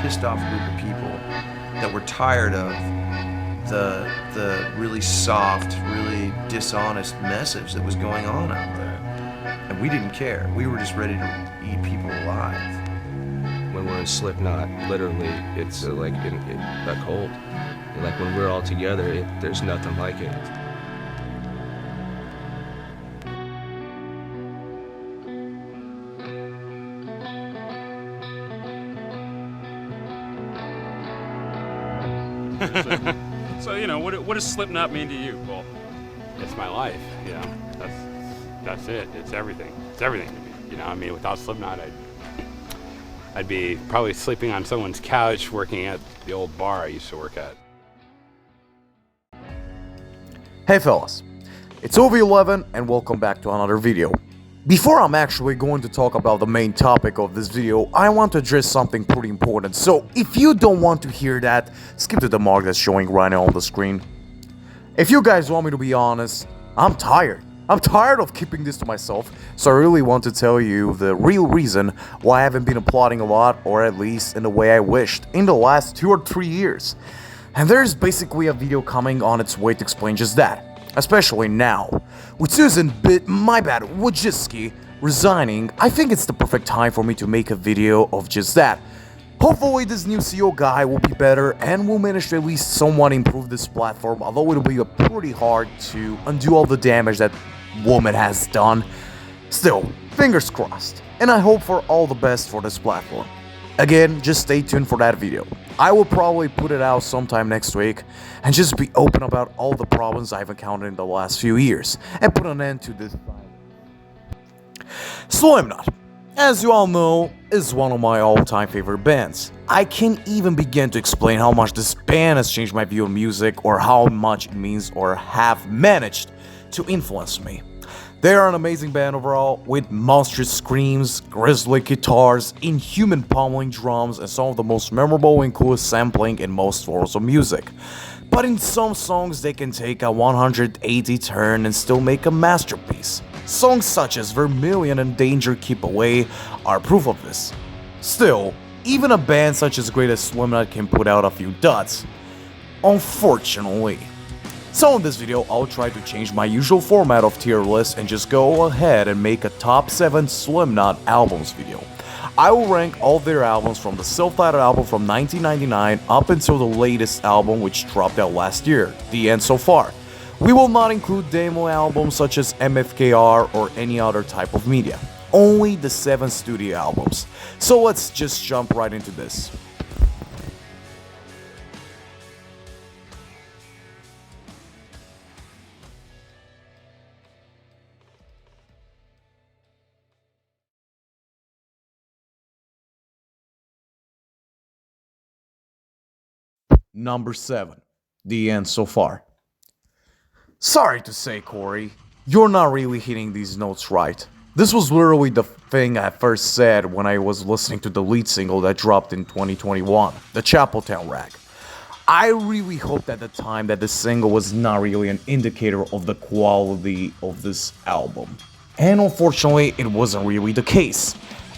pissed off group of people that were tired of the really soft, really dishonest message that was going on out there. And we didn't care. We were just ready to eat people alive. When we're in Slipknot, literally, it's like a cold. And like when we're all together, there's nothing like it. So, you know, what does Slipknot mean to you, Paul? It's my life, you know. That's it. It's everything. It's everything to me. You know, I mean, without Slipknot, I'd be probably sleeping on someone's couch working at the old bar I used to work at. Hey fellas, it's OV11 and welcome back to another video. Before I'm actually going to talk about the main topic of this video, I want to address something pretty important. So if you don't want to hear that, skip to the mark that's showing right now on the screen. If you guys want me to be honest, I'm tired. I'm tired of keeping this to myself, so I really want to tell you the real reason why I haven't been uploading a lot, or at least in the way I wished, in the last 2 or 3 years. And there's basically a video coming on its way to explain just that. Especially now. With Susan Wojcicki resigning, I think it's the perfect time for me to make a video of just that. Hopefully this new CEO guy will be better and will manage to at least somewhat improve this platform, although it'll be pretty hard to undo all the damage that woman has done. Still, fingers crossed, and I hope for all the best for this platform. Again, just stay tuned for that video. I will probably put it out sometime next week and just be open about all the problems I've encountered in the last few years and put an end to this. Slipknot, as you all know, is one of my all-time favorite bands. I can't even begin to explain how much this band has changed my view on music or how much it means or have managed to influence me. They are an amazing band overall, with monstrous screams, grisly guitars, inhuman pummeling drums, and some of the most memorable and coolest sampling in most forms of music. But in some songs they can take a 180 turn and still make a masterpiece. Songs such as Vermilion and Danger Keep Away are proof of this. Still, even a band such as great as Slipknot can put out a few duds. Unfortunately. So in this video, I'll try to change my usual format of tier list and just go ahead and make a top 7 Slipknot albums video. I will rank all their albums from the self-titled album from 1999 up until the latest album which dropped out last year, The End So Far. We will not include demo albums such as MFKR or any other type of media. Only the 7 studio albums. So let's just jump right into this. Number 7. The End So Far. Sorry to say, Corey, you're not really hitting these notes right. This was literally the thing I first said when I was listening to the lead single that dropped in 2021, the Chapeltown Rag. I really hoped at the time that this single was not really an indicator of the quality of this album. And unfortunately, it wasn't really the case.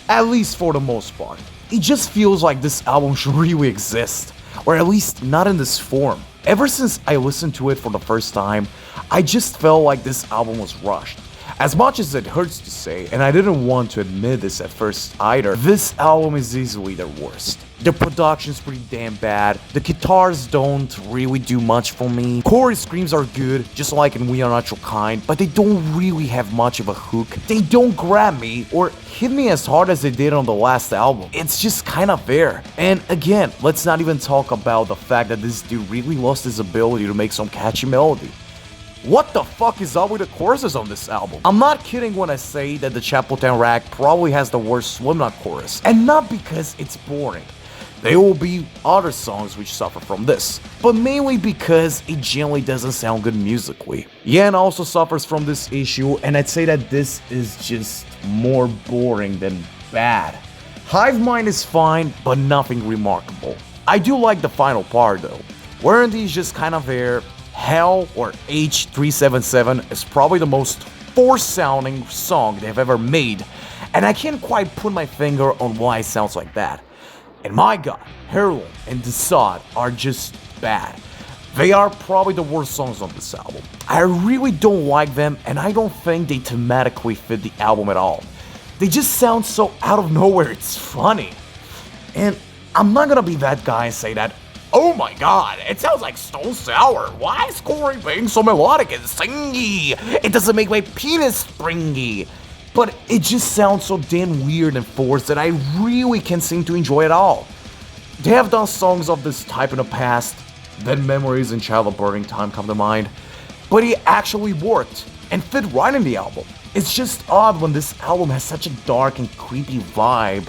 At least for the most part. It just feels like this album should really exist. Or at least not in this form. Ever since I listened to it for the first time, I just felt like this album was rushed. As much as it hurts to say, and I didn't want to admit this at first either, this album is easily their worst. The production's pretty damn bad, the guitars don't really do much for me, Corey's screams are good, just like in We Are Not Your Kind, but they don't really have much of a hook. They don't grab me or hit me as hard as they did on the last album. It's just kinda there. And again, let's not even talk about the fact that this dude really lost his ability to make some catchy melody. What the fuck is up with the choruses on this album? I'm not kidding when I say that the Chapeltown Rag probably has the worst Slipknot chorus, and not because it's boring. There will be other songs which suffer from this, but mainly because it generally doesn't sound good musically. Yan also suffers from this issue, and I'd say that this is just more boring than bad. Hive Mind is fine, but nothing remarkable. I do like the final part though. Warranty is just kind of there. Hell, or H377, is probably the most forced sounding song they've ever made, and I can't quite put my finger on why it sounds like that. And my god, Heirloom and Decide are just bad. They are probably the worst songs on this album. I really don't like them, and I don't think they thematically fit the album at all. They just sound so out of nowhere, it's funny. And I'm not gonna be that guy and say that, oh my god, it sounds like Stone Sour. Why is Corey being so melodic and singy? It doesn't make my penis springy. But it just sounds so damn weird and forced that I really can't seem to enjoy it all. They have done songs of this type in the past, then Memories and Child of Burning Time come to mind, but it actually worked and fit right in the album. It's just odd when this album has such a dark and creepy vibe,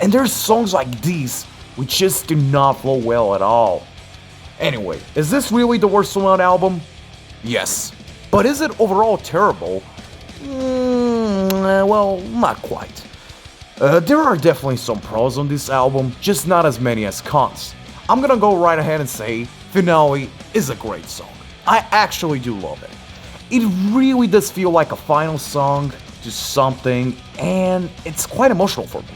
and there's songs like these which just do not flow well at all. Anyway, is this really the worst song on the album? Yes. But is it overall terrible? Well, not quite. There are definitely some pros on this album, just not as many as cons. I'm gonna go right ahead and say Finale is a great song. I actually do love it. It really does feel like a final song to something, and it's quite emotional for me.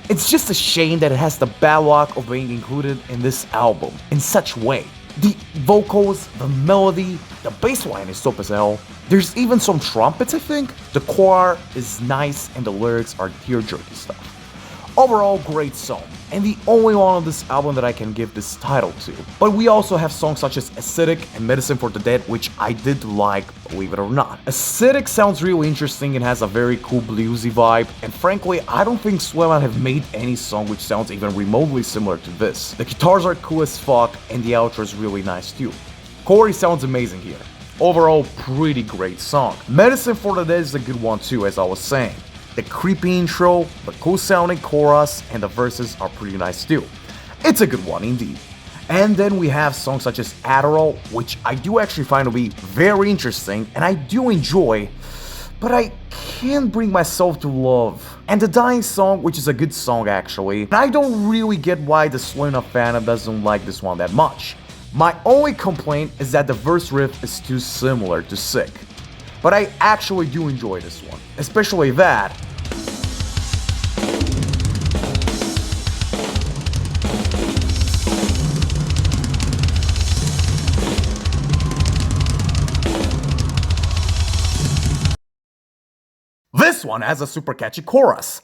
It's just a shame that it has the bad luck of being included in this album in such way. The vocals, the melody, the bass line is dope as hell. There's even some trumpets, I think. The choir is nice and the lyrics are tear-jerky stuff. Overall, great song, and the only one on this album that I can give this title to. But we also have songs such as Acidic and Medicine for the Dead, which I did like, believe it or not. Acidic sounds really interesting and has a very cool bluesy vibe, and frankly, I don't think Slipknot have made any song which sounds even remotely similar to this. The guitars are cool as fuck, and the outro is really nice too. Corey sounds amazing here. Overall, pretty great song. Medicine for the Dead is a good one too, as I was saying. The creepy intro, the cool sounding chorus, and the verses are pretty nice too. It's a good one indeed. And then we have songs such as Adderall, which I do actually find to be very interesting and I do enjoy, but I can't bring myself to love. And the Dying Song, which is a good song actually, and I don't really get why the Slipknot fandom doesn't like this one that much. My only complaint is that the verse riff is too similar to Sick. But I actually do enjoy this one, especially that. This one has a super catchy chorus.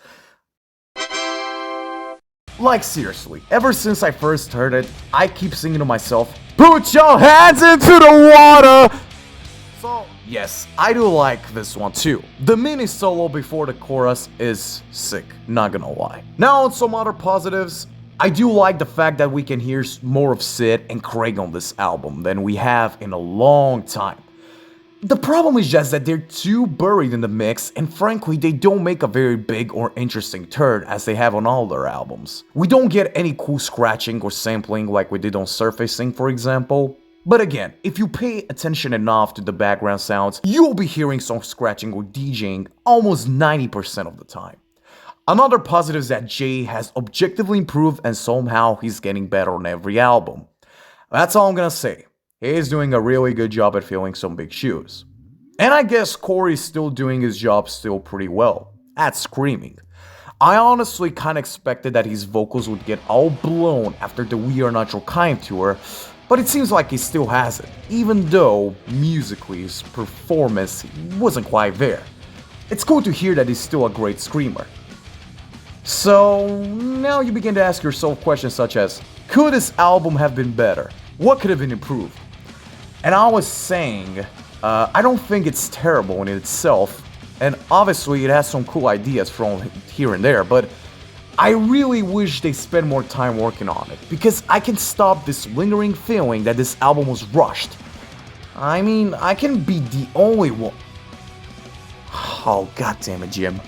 Like seriously, ever since I first heard it, I keep singing to myself, "Put your hands into the water!" So, yes, I do like this one too. The mini solo before the chorus is sick, not gonna lie. Now on some other positives, I do like the fact that we can hear more of Sid and Craig on this album than we have in a long time. The problem is just that they're too buried in the mix, and frankly, they don't make a very big or interesting turn as they have on all their albums. We don't get any cool scratching or sampling like we did on Surfacing, for example. But again, if you pay attention enough to the background sounds, you'll be hearing some scratching or DJing almost 90% of the time. Another positive is that Jay has objectively improved and somehow he's getting better on every album. That's all I'm gonna say. He's doing a really good job at filling some big shoes. And I guess Corey's still doing his job still pretty well, at screaming. I honestly kinda expected that his vocals would get all blown after the We Are Not Your Kind tour, but it seems like he still has it, even though musically his performance wasn't quite there. It's cool to hear that he's still a great screamer. So now you begin to ask yourself questions such as, could this album have been better? What could have been improved? And I was saying, I don't think it's terrible in itself, and obviously it has some cool ideas from here and there, but I really wish they spent more time working on it, because I can stop this lingering feeling that this album was rushed. I mean, I can be the only one. Oh, goddammit, Jim.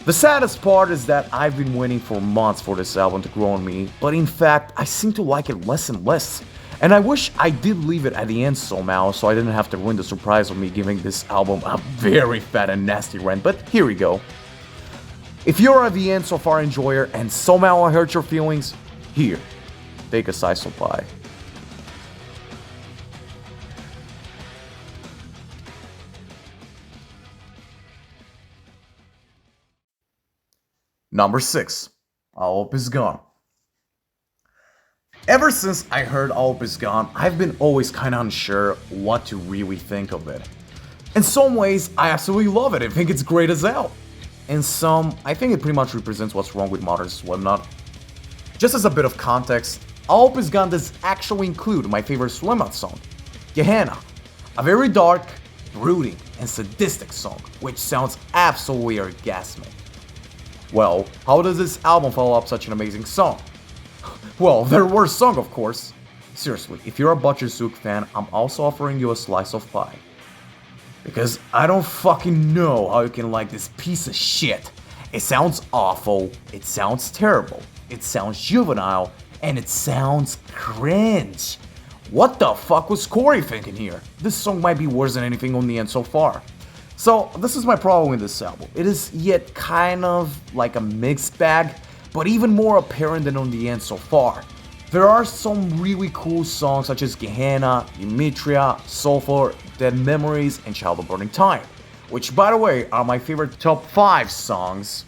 The saddest part is that I've been waiting for months for this album to grow on me, but in fact, I seem to like it less and less. And I wish I did leave it at the end somehow, so I didn't have to ruin the surprise of me giving this album a very fat and nasty rant, but here we go. If you're a the end so far enjoyer and somehow I hurt your feelings, here, take a slice of pie. Number 6. All Hope Is Gone. Ever since I heard All Hope Is Gone, I've been always kinda unsure what to really think of it. In some ways, I absolutely love it. I think it's great as hell. In some, I think it pretty much represents what's wrong with modern Slipknot. Just as a bit of context, All Hope Is Gone does actually include my favorite Slipknot song, Gehenna, a very dark, brooding, and sadistic song, which sounds absolutely orgasmic. Well, how does this album follow up such an amazing song? Well, their worst song, of course. Seriously, if you're a Butcher Zook fan, I'm also offering you a slice of pie. Because I don't fucking know how you can like this piece of shit. It sounds awful, it sounds terrible, it sounds juvenile, and it sounds cringe. What the fuck was Corey thinking here? This song might be worse than anything on the end so far. So, this is my problem with this album. It is yet kind of like a mixed bag, but even more apparent than on the end so far. There are some really cool songs such as Gehenna, Emetria, Sulfur, Dead Memories, and Child of Burning Time, which by the way are my favorite top 5 songs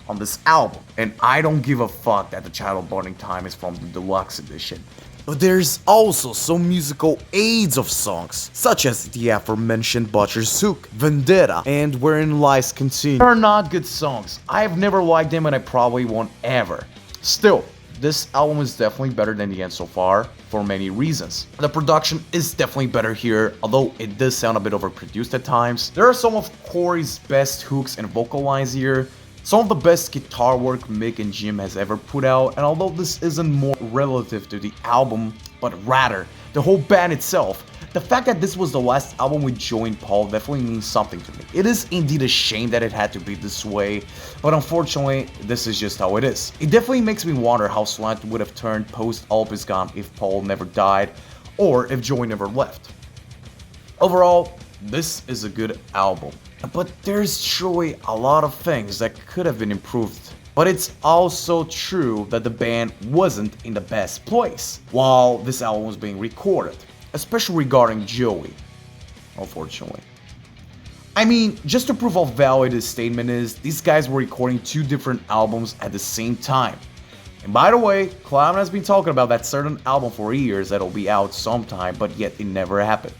on this album, and I don't give a fuck that the Child of Burning Time is from the deluxe edition. But there's also some musical aids of songs, such as the aforementioned Butcher Zook, Vendetta, and Wherein Lies Continue. They're not good songs. I've never liked them and I probably won't ever. Still, this album is definitely better than the end so far, for many reasons. The production is definitely better here, although it does sound a bit overproduced at times. There are some of Corey's best hooks and vocal lines here, some of the best guitar work Mick and Jim has ever put out, and although this isn't more relative to the album, but rather the whole band itself, the fact that this was the last album with Joe and Paul definitely means something to me. It is indeed a shame that it had to be this way, but unfortunately, this is just how it is. It definitely makes me wonder how Slipknot would have turned post All Hope Is Gone if Paul never died, or if Joey never left. Overall, this is a good album, but there's truly a lot of things that could have been improved. But it's also true that the band wasn't in the best place while this album was being recorded, especially regarding Joey, unfortunately. I mean, just to prove how valid this statement is, these guys were recording 2 different albums at the same time. And by the way, Clown has been talking about that certain album for years that'll be out sometime, but yet it never happened.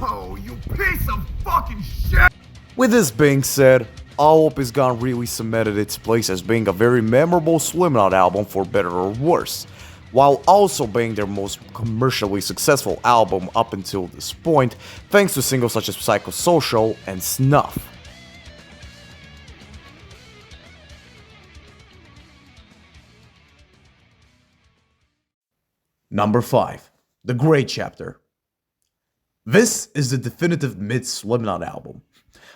Oh, you piece of fucking shit! With this being said, All Hope Is Gone really cemented its place as being a very memorable Slipknot album for better or worse, while also being their most commercially successful album up until this point, thanks to singles such as Psychosocial and Snuff. Number 5. The Great Chapter. This is the definitive mid-Slipknot album.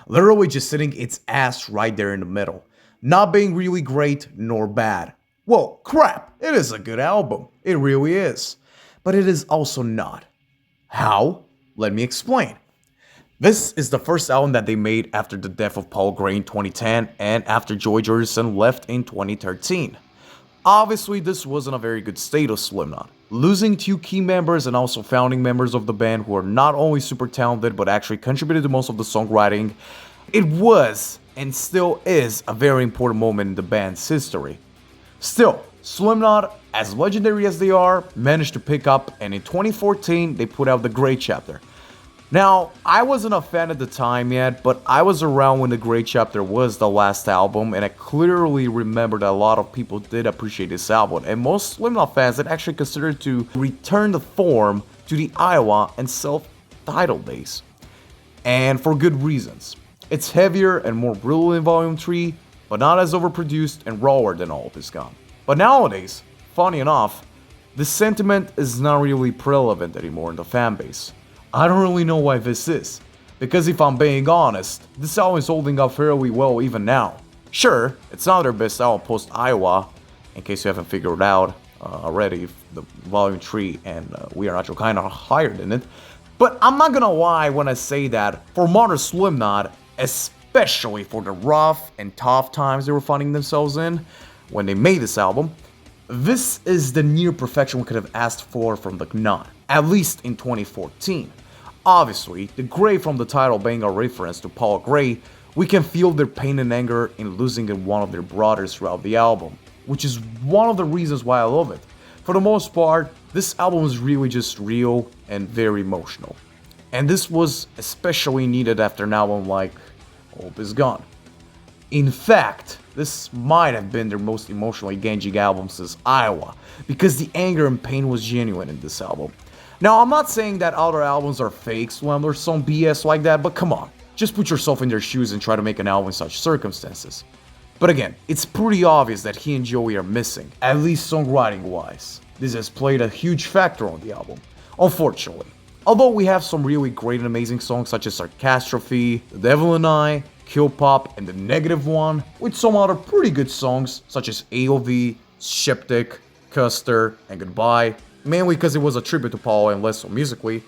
Literally just sitting its ass right there in the middle. Not being really great nor bad. Well, crap, it is a good album. It really is. But it is also not. How? Let me explain. This is the first album that they made after the death of Paul Gray in 2010 and after Joey Jordison left in 2013. Obviously, this wasn't a very good state of Slipknot. Losing 2 key members and also founding members of the band who are not only super talented but actually contributed to most of the songwriting, it was and still is a very important moment in the band's history. Still, Slipknot, as legendary as they are, managed to pick up, and in 2014 they put out The Great Chapter. Now, I wasn't a fan at the time yet, but I was around when The Great Chapter was the last album, and I clearly remember that a lot of people did appreciate this album, and most Slipknot fans had actually considered to return the form to the Iowa and self-titled days. And for good reasons. It's heavier and more brutal in Volume 3, but not as overproduced and rawer than All Hope Is Gone. But nowadays, funny enough, this sentiment is not really relevant anymore in the fanbase. I don't really know why this is, because if I'm being honest, this album is holding up fairly well even now. Sure, it's not their best album post Iowa, in case you haven't figured it out already, the Volume 3 and We Are Not Your Kind are higher than it, but I'm not gonna lie when I say that for modern Slipknot, especially for the rough and tough times they were finding themselves in when they made this album, this is the near perfection we could have asked for from the Knot, at least in 2014. Obviously, the Gray from the title being a reference to Paul Gray We can feel their pain and anger in losing one of their brothers throughout the album, which is one of the reasons why I love it. For the most part, this album is really just real and very emotional. And this was especially needed after an album like Hope Is Gone. In fact, this might have been their most emotionally engaging album since Iowa, because the anger and pain was genuine in this album. Now, I'm not saying that other albums are fakes when there's some BS like that, but come on, just put yourself in their shoes and try to make an album in such circumstances. But again, it's pretty obvious that he and Joey are missing, at least songwriting-wise. This has played a huge factor on the album, unfortunately. Although we have some really great and amazing songs such as Sarcastrophe, The Devil and I, Kill Pop, and The Negative One, with some other pretty good songs such as AOV, Skeptic, Custer, and Goodbye, mainly because it was a tribute to Paul and less so musically.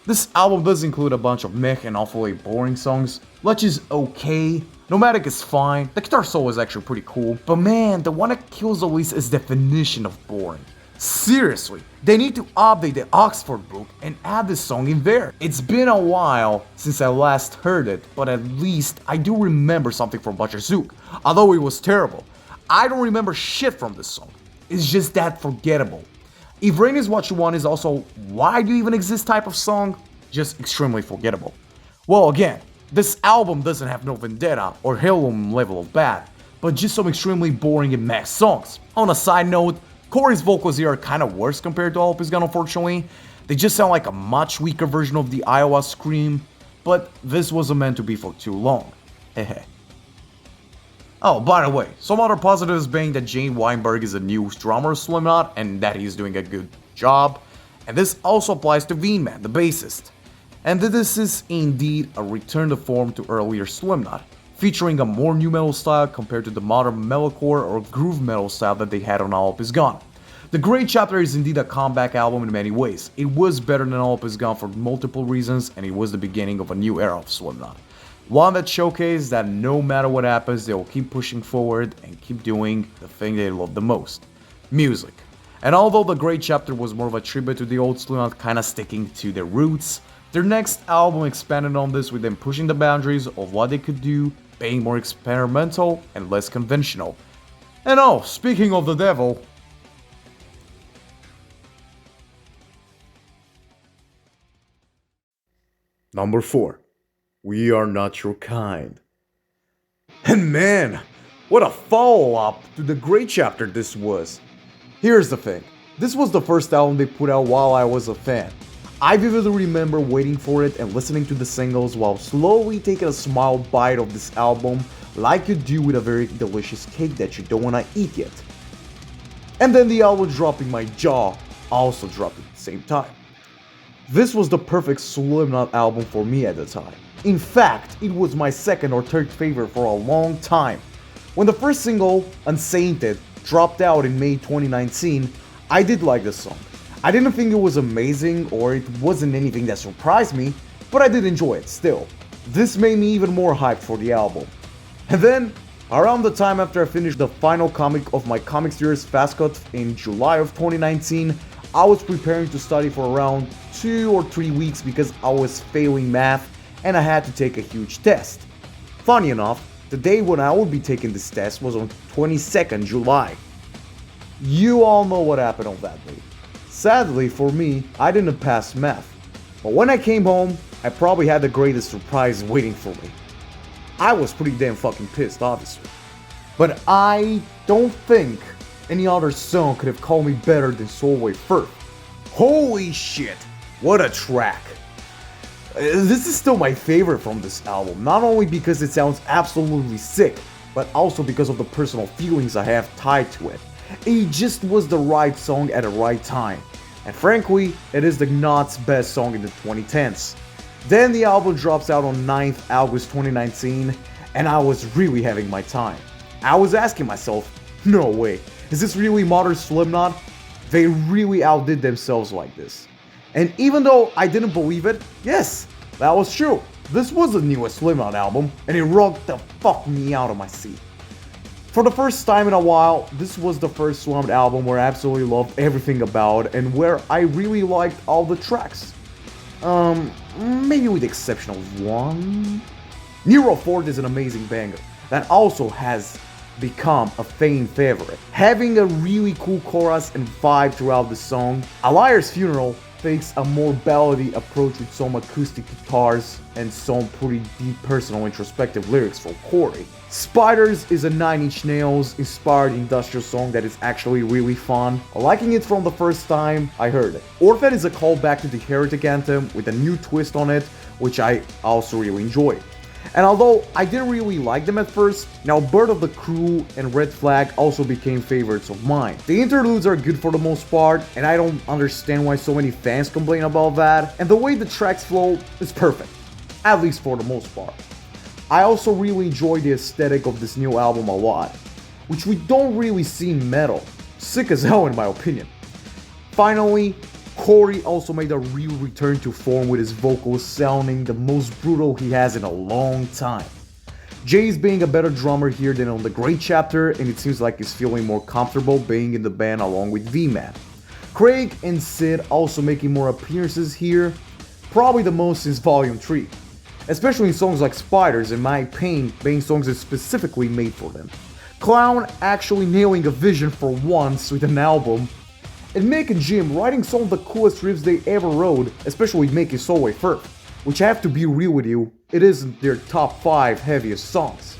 This album does include a bunch of meh and awfully boring songs, which is okay. Nomadic is fine, the guitar solo is actually pretty cool, but man, the one that kills the least is definition of boring. Seriously, they need to update the Oxford book and add this song in there. It's been a while since I last heard it, but at least I do remember something from Butcher Zook, although it was terrible. I don't remember shit from this song. It's just that forgettable. If Rain Is What You Want is also why do you even exist type of song, just extremely forgettable. Well, again, this album doesn't have no vendetta or heirloom level of bad, but just some extremely boring and meh songs. On a side note, Corey's vocals here are kinda worse compared to Hope Is Gone, unfortunately. They just sound like a much weaker version of the Iowa scream, but this wasn't meant to be for too long. Hehe. Oh, by the way, some other positives being that Jane Weinberg is a new drummer of Slipknot and that he's doing a good job. And this also applies to Veenman, the bassist. And that this is indeed a return to form to earlier Slipknot, featuring a more nu metal style compared to the modern metalcore or groove metal style that they had on All Hope Is Gone. The Great Chapter is indeed a comeback album in many ways. It was better than All Hope Is Gone for multiple reasons, and it was the beginning of a new era of Slipknot. One that showcased that no matter what happens, they will keep pushing forward and keep doing the thing they love the most: music. And although The Great Chapter was more of a tribute to the old Slipknot, kinda sticking to their roots, their next album expanded on this with them pushing the boundaries of what they could do, being more experimental and less conventional. And oh, speaking of the devil... Number 4. We Are Not Your Kind. And man, what a follow-up to The Great Chapter this was. Here's the thing, this was the first album they put out while I was a fan. I vividly remember waiting for it and listening to the singles while slowly taking a small bite of this album like you do with a very delicious cake that you don't want to eat yet. And then the album dropping my jaw also dropped at the same time. This was the perfect Slipknot album for me at the time. In fact, it was my second or third favorite for a long time. When the first single, Unsainted, dropped out in May 2019, I did like this song. I didn't think it was amazing or it wasn't anything that surprised me, but I did enjoy it still. This made me even more hyped for the album. And then, around the time after I finished the final comic of my comic series Fast Cut in July of 2019, I was preparing to study for around 2 or 3 weeks because I was failing math and I had to take a huge test. Funny enough, the day when I would be taking this test was on 22nd July. You all know what happened on that day. Sadly for me, I didn't pass math. But when I came home, I probably had the greatest surprise waiting for me. I was pretty damn fucking pissed, obviously. But I don't think any other song could have called me better than Solway Firth. Holy shit, what a track. This is still my favorite from this album, not only because it sounds absolutely sick, but also because of the personal feelings I have tied to it. It just was the right song at the right time. And frankly, it is the Knot's best song in the 2010s. Then the album drops out on 9th August 2019, and I was really having my time. I was asking myself, no way, is this really modern Slipknot? They really outdid themselves like this. And even though I didn't believe it, yes, that was true. This was the newest Slipknot album, and it rocked the fuck me out of my seat. For the first time in a while, this was the first Slipknot album where I absolutely loved everything about and where I really liked all the tracks. Maybe with the exception of one. Nero Fort is an amazing banger that also has become a fan favorite, having a really cool chorus and vibe throughout the song. A Liar's Funeral takes a more ballady approach with some acoustic guitars and some pretty deep personal introspective lyrics from Corey. Spiders is a Nine Inch Nails inspired industrial song that is actually really fun, liking it from the first time I heard it. Orphan is a callback to the Heretic Anthem with a new twist on it, which I also really enjoyed. And although I didn't really like them at first, now Bird of the Crew and Red Flag also became favorites of mine. The interludes are good for the most part, and I don't understand why so many fans complain about that, and the way the tracks flow is perfect, at least for the most part. I also really enjoy the aesthetic of this new album a lot, which we don't really see in metal. Sick as hell in my opinion. Finally, Corey also made a real return to form with his vocals sounding the most brutal he has in a long time. Jay's being a better drummer here than on the Great Chapter, and it seems like he's feeling more comfortable being in the band along with V-Man. Craig and Sid also making more appearances here, probably the most since Volume 3, especially in songs like Spiders and My Pain being songs that specifically made for them. Clown actually nailing a vision for once with an album, and Mick and Jim writing some of the coolest riffs they ever wrote, especially making Solway Firth, which I have to be real with you, it isn't their top 5 heaviest songs.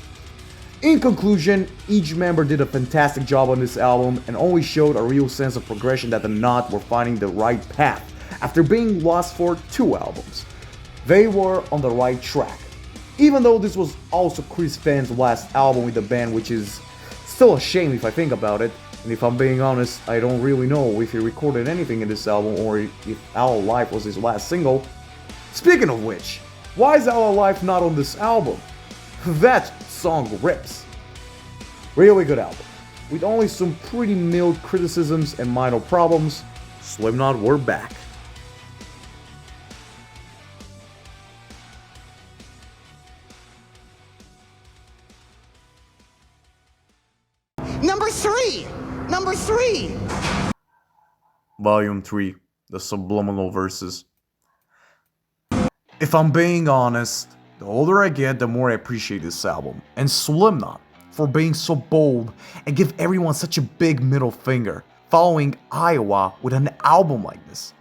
In conclusion, each member did a fantastic job on this album and only showed a real sense of progression that the Knot were finding the right path after being lost for 2 albums. They were on the right track. Even though this was also Chris Fann's last album with the band, which is still a shame if I think about it. And if I'm being honest, I don't really know if he recorded anything in this album or if Our Life was his last single. Speaking of which, why is Our Life not on this album? That song rips. Really good album. With only some pretty mild criticisms and minor problems, Slipknot were back. Number three! Volume 3, The Subliminal Verses. If I'm being honest, the older I get, the more I appreciate this album. And Slipknot for being so bold and give everyone such a big middle finger, following Iowa with an album like this.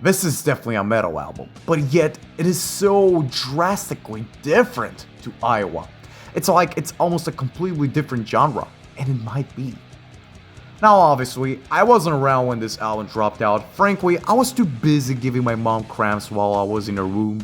This is definitely a metal album, but yet it is so drastically different to Iowa. It's like it's almost a completely different genre, and it might be. Now obviously, I wasn't around when this album dropped out. Frankly, I was too busy giving my mom cramps while I was in her room.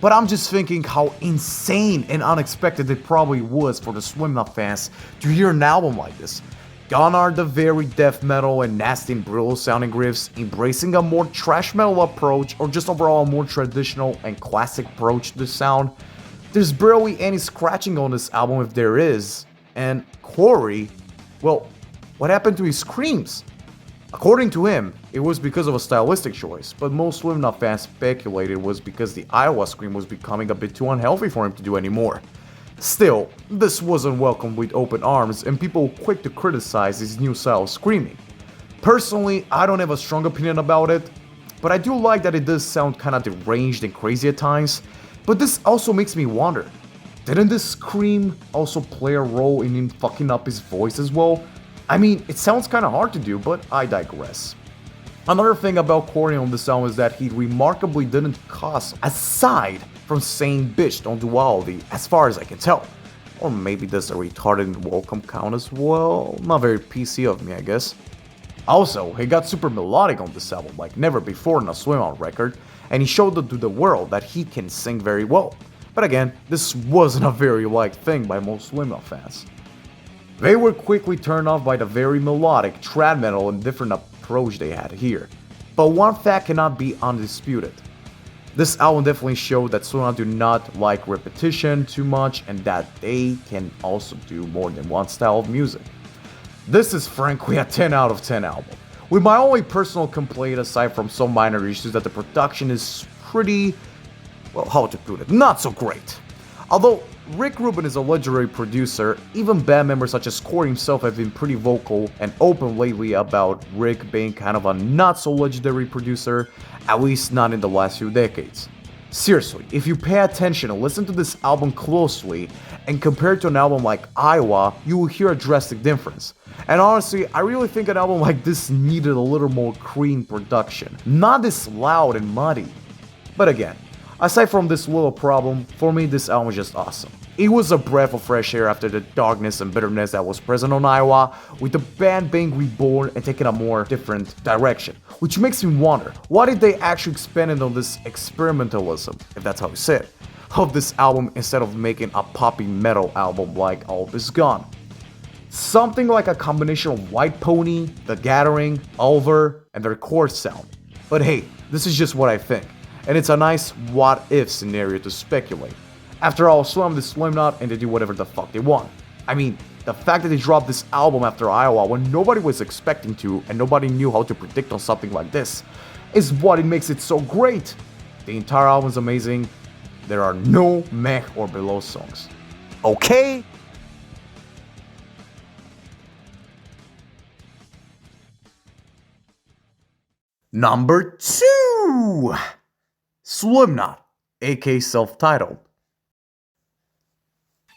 But I'm just thinking how insane and unexpected it probably was for the Slipknot fans to hear an album like this. Gone are the very death metal and nasty and brutal sounding riffs, embracing a more thrash metal approach or just overall a more traditional and classic approach to the sound. There's barely any scratching on this album if there is. And Corey, well, what happened to his screams? According to him, it was because of a stylistic choice, but most Slipknot fans speculated it was because the Iowa scream was becoming a bit too unhealthy for him to do anymore. Still, this wasn't welcomed with open arms and people were quick to criticize his new style of screaming. Personally, I don't have a strong opinion about it, but I do like that it does sound kinda deranged and crazy at times, but this also makes me wonder, didn't this scream also play a role in him fucking up his voice as well? I mean, it sounds kinda hard to do, but I digress. Another thing about Corey on this album is that he remarkably didn't cuss, aside from saying bitch on Duality, as far as I can tell. Or maybe does a retarded welcome count as well? Not very PC of me, I guess. Also, he got super melodic on this album like never before on a Slipknot record, and he showed to the world that he can sing very well. But again, this wasn't a very liked thing by most Slipknot fans. They were quickly turned off by the very melodic, trad metal and different approach they had here. But one fact cannot be undisputed. This album definitely showed that Slipknot do not like repetition too much and that they can also do more than one style of music. This is frankly a 10 out of 10 album. With my only personal complaint aside from some minor issues that the production is pretty, well, how to put it, not so great. Although Rick Rubin is a legendary producer, even band members such as Corey himself have been pretty vocal and open lately about Rick being kind of a not so legendary producer, at least not in the last few decades. Seriously, if you pay attention and listen to this album closely and compare it to an album like Iowa, you will hear a drastic difference. And honestly, I really think an album like this needed a little more clean production, not this loud and muddy. But again, aside from this little problem, for me this album was just awesome. It was a breath of fresh air after the darkness and bitterness that was present on Iowa, with the band being reborn and taking a more different direction. Which makes me wonder, what if they actually expanded on this experimentalism, if that's how you say it, of this album instead of making a poppy metal album like All Is Gone? Something like a combination of White Pony, The Gathering, Ulver, and their core sound. But hey, this is just what I think, and it's a nice what-if scenario to speculate. After all, Slam is Slipknot and they do whatever the fuck they want. I mean, the fact that they dropped this album after Iowa when nobody was expecting to and nobody knew how to predict on something like this is what it makes it so great. The entire album is amazing. There are no meh or below songs. Okay? Number 2! Slipknot, aka self-titled.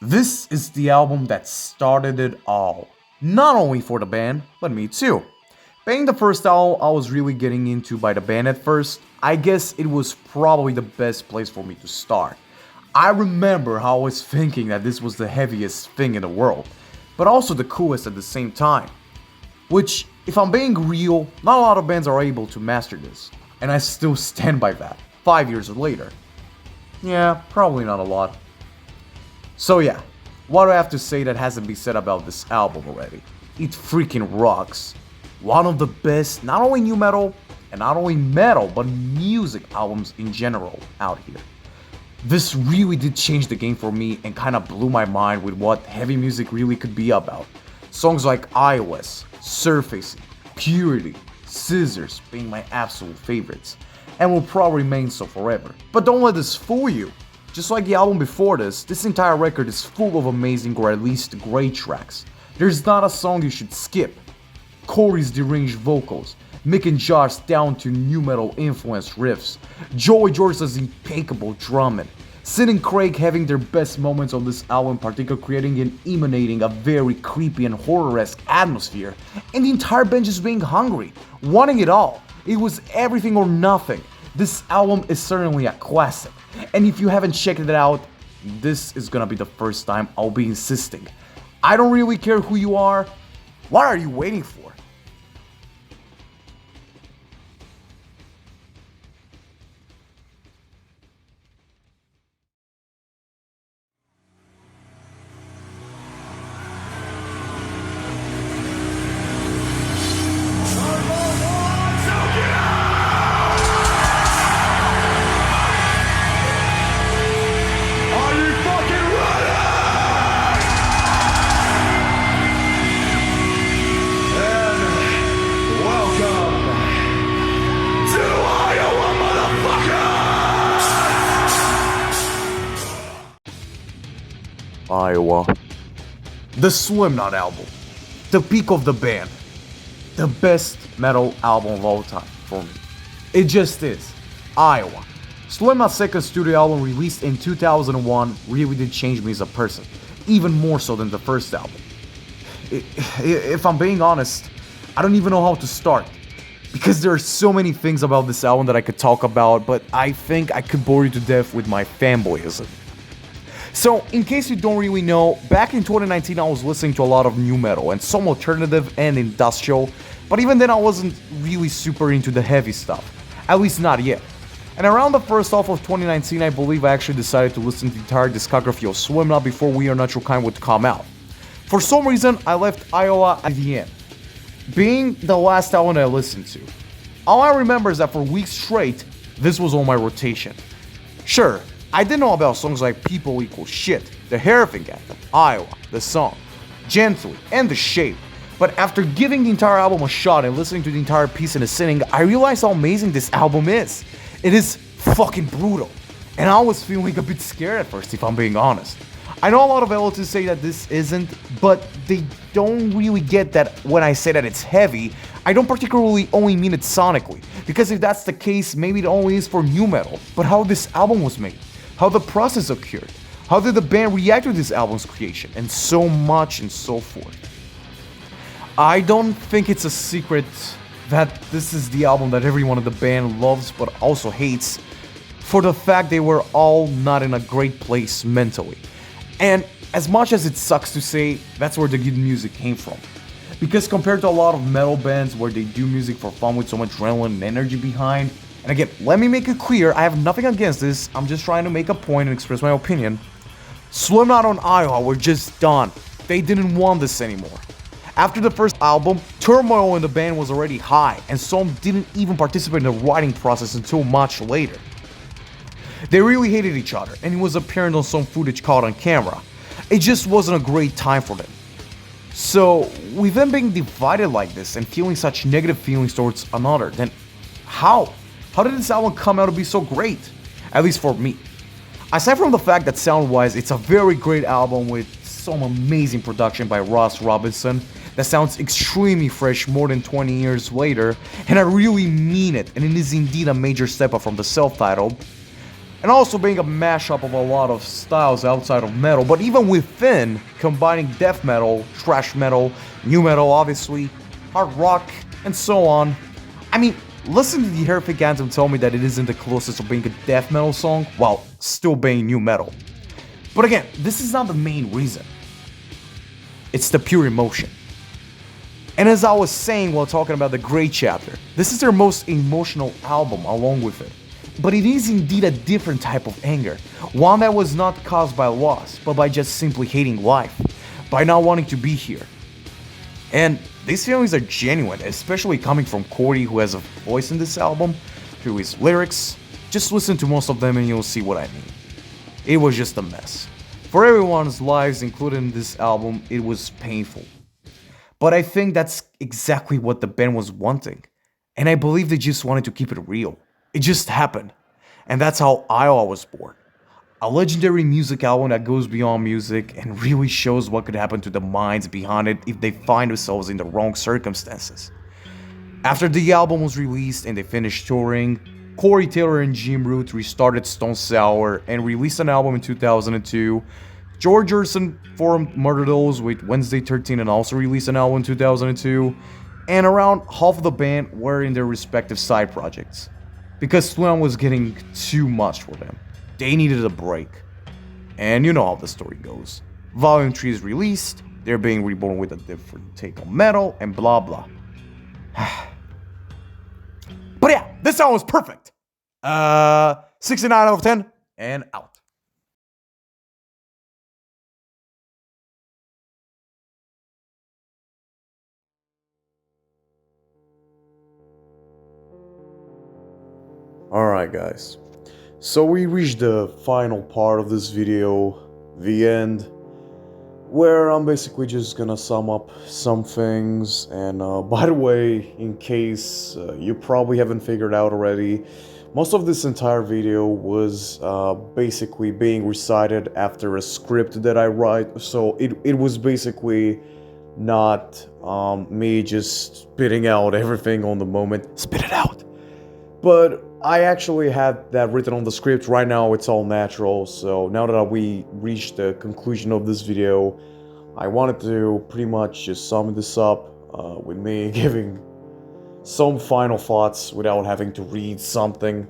This is the album that started it all. Not only for the band, but me too. Being the first album I was really getting into by the band at first, I guess it was probably the best place for me to start. I remember how I was thinking that this was the heaviest thing in the world, but also the coolest at the same time. Which, if I'm being real, not a lot of bands are able to master this, and I still stand by that, 5 years later. Yeah, probably not a lot. So yeah, what do I have to say that hasn't been said about this album already? It freaking rocks. One of the best, not only new metal, and not only metal, but music albums in general out here. This really did change the game for me and kinda blew my mind with what heavy music really could be about. Songs like iOS, Surfacing, Purity, Scissors being my absolute favorites, and will probably remain so forever. But don't let this fool you. Just like the album before this entire record is full of amazing or at least great tracks. There's not a song you should skip. Corey's deranged vocals, Mick and Josh down to new metal influenced riffs, Joey George's impeccable drumming, Sid and Craig having their best moments on this album, in particular creating and emanating a very creepy and horror-esque atmosphere, and the entire band just being hungry, wanting it all. It was everything or nothing. This album is certainly a classic, and if you haven't checked it out, this is gonna be the first time I'll be insisting. I don't really care who you are. What are you waiting for? Iowa. The Slipknot album. The peak of the band. The best metal album of all time for me. It just is. Iowa. Slipknot's second studio album released in 2001 really did change me as a person. Even more so than the first album. If I'm being honest, I don't even know how to start. Because there are so many things about this album that I could talk about, but I think I could bore you to death with my fanboyism. So, in case you don't really know, back in 2019 I was listening to a lot of new metal and some alternative and industrial, but even then I wasn't really super into the heavy stuff, at least not yet. And around the first half of 2019 I believe I actually decided to listen to the entire discography of Slipknot before We Are Natural Kind would come out. For some reason I left Iowa at the end, being the last album I listened to. All I remember is that for weeks straight, this was on my rotation. Sure, I didn't know about songs like People Equal Shit, The Herefing Anthem, Iowa, The Song, Gently, and The Shape. But after giving the entire album a shot and listening to the entire piece in a sitting, I realized how amazing this album is. It is fucking brutal. And I was feeling a bit scared at first, if I'm being honest. I know a lot of relatives say that this isn't, but they don't really get that when I say that it's heavy. I don't particularly only mean it sonically, because if that's the case, maybe it only is for new metal. But how this album was made, how the process occurred, how did the band react to this album's creation, and so much and so forth. I don't think it's a secret that this is the album that everyone in the band loves but also hates, for the fact they were all not in a great place mentally. And as much as it sucks to say, that's where the good music came from. Because compared to a lot of metal bands where they do music for fun with so much adrenaline and energy behind, and again, let me make it clear, I have nothing against this, I'm just trying to make a point and express my opinion. Slipknot on Iowa were just done. They didn't want this anymore. After the first album, turmoil in the band was already high, and some didn't even participate in the writing process until much later. They really hated each other, and it was apparent on some footage caught on camera. It just wasn't a great time for them. So, with them being divided like this and feeling such negative feelings towards another, then how? How did this album come out to be so great? At least for me. Aside from the fact that sound-wise, it's a very great album with some amazing production by Ross Robinson that sounds extremely fresh more than 20 years later, and I really mean it, and it is indeed a major step up from the self-titled. And also being a mashup of a lot of styles outside of metal, but even within, combining death metal, thrash metal, new metal obviously, hard rock, and so on. I mean, listen to the horrific anthem tell me that it isn't the closest of being a death metal song, while still being new metal. But again, this is not the main reason. It's the pure emotion. And as I was saying while talking about the Great Chapter, this is their most emotional album along with it. But it is indeed a different type of anger, one that was not caused by loss, but by just simply hating life, by not wanting to be here. And these feelings are genuine, especially coming from Corey, who has a voice in this album, through his lyrics. Just listen to most of them and you'll see what I mean. It was just a mess. For everyone's lives included in this album, it was painful. But I think that's exactly what the band was wanting, and I believe they just wanted to keep it real. It just happened, and that's how Iowa was born. A legendary music album that goes beyond music and really shows what could happen to the minds behind it if they find themselves in the wrong circumstances. After the album was released and they finished touring, Corey Taylor and Jim Root restarted Stone Sour and released an album in 2002. George Urson formed Murder Dolls with Wednesday 13 and also released an album in 2002. And around half of the band were in their respective side projects, because Slipknot was getting too much for them. They needed a break. And you know how the story goes. Volume 3 is released, they're being reborn with a different take on metal, and blah blah. But yeah, this song was perfect. 69 out of 10, and out. Alright guys, so we reached the final part of this video, the end, where I'm basically just gonna sum up some things. And by the way, in case you probably haven't figured out already, most of this entire video was basically being recited after a script that I write, so it was basically not me just spitting out everything on the moment. Spit it out! But I actually had that written on the script. Right now it's all natural, so now that we reached the conclusion of this video, I wanted to pretty much just sum this up with me giving some final thoughts without having to read something.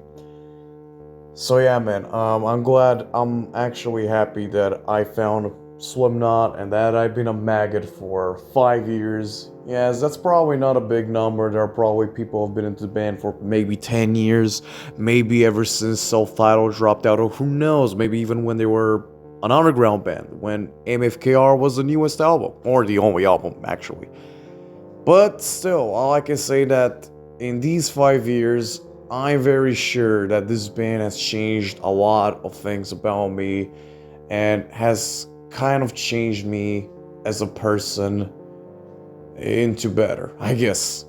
So yeah man, I'm actually happy that I found Slipknot and that I've been a maggot for 5 years. Yes, that's probably not a big number. There are probably people who have been into the band for maybe 10 years, maybe ever since Self-Titled dropped out, or who knows, maybe even when they were an underground band, when MFKR was the newest album, or the only album actually. But still, all I can say that in these 5 years, I'm very sure that this band has changed a lot of things about me and has kind of changed me as a person into better, I guess.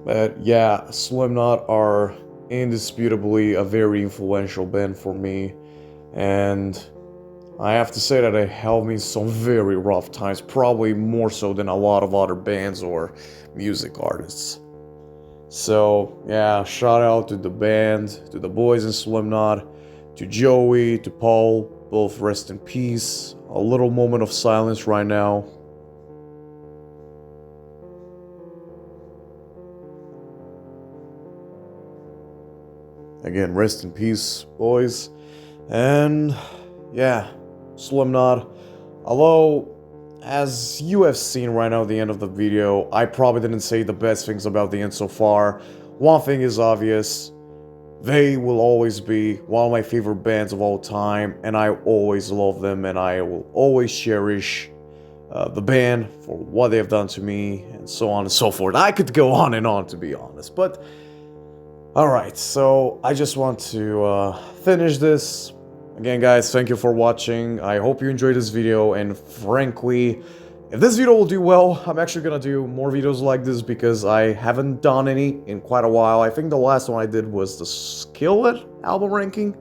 But yeah, Slipknot are indisputably a very influential band for me, and I have to say that they helped me in some very rough times, probably more so than a lot of other bands or music artists. So, yeah, shout out to the band, to the boys in Slipknot, to Joey, to Paul, both rest in peace. A little moment of silence right now. Again, rest in peace, boys. And yeah, Slipknot. Although, as you have seen right now at the end of the video, I probably didn't say the best things about the end so far. One thing is obvious. They will always be one of my favorite bands of all time, and I always love them, and I will always cherish the band for what they have done to me, and so on and so forth. I could go on and on, to be honest, but alright, so I just want to finish this. Again, guys, thank you for watching. I hope you enjoyed this video, and frankly, if this video will do well, I'm actually gonna do more videos like this because I haven't done any in quite a while. I think the last one I did was the Skillet album ranking.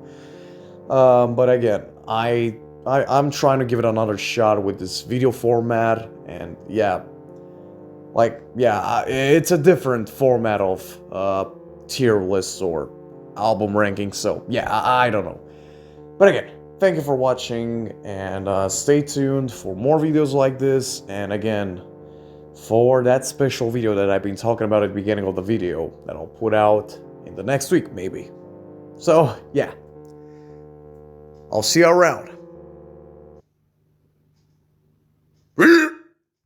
But again, I'm trying to give it another shot with this video format, and yeah, it's a different format of tier lists or album ranking, so yeah, I don't know. But again, thank you for watching, and stay tuned for more videos like this, and again, for that special video that I've been talking about at the beginning of the video, that I'll put out in the next week, maybe. So, yeah. I'll see you around.